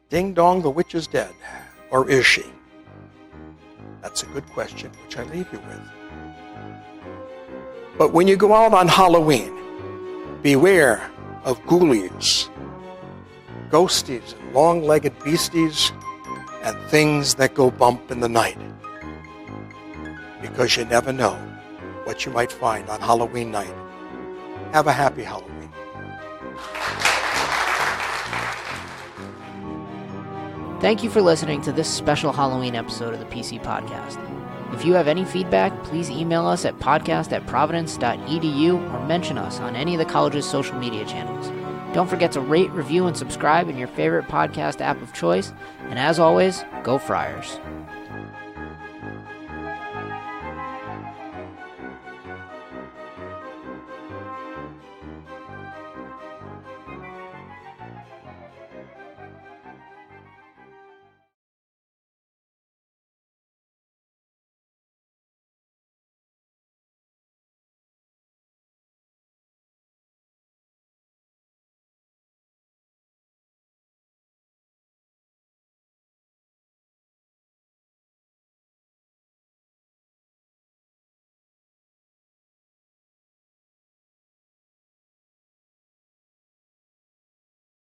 Ding dong, the witch is dead. Or is she? That's a good question, which I leave you with. But when you go out on Halloween, beware of ghoulies, ghosties, and long-legged beasties, and things that go bump in the night. because you never know what you might find on Halloween night. Have a happy Halloween. Thank you for listening to this special Halloween episode of the PC Podcast. If you have any feedback, please email us at podcast@providence.edu or mention us on any of the college's social media channels. Don't forget to rate, review, and subscribe in your favorite podcast app of choice. And as always, go Friars.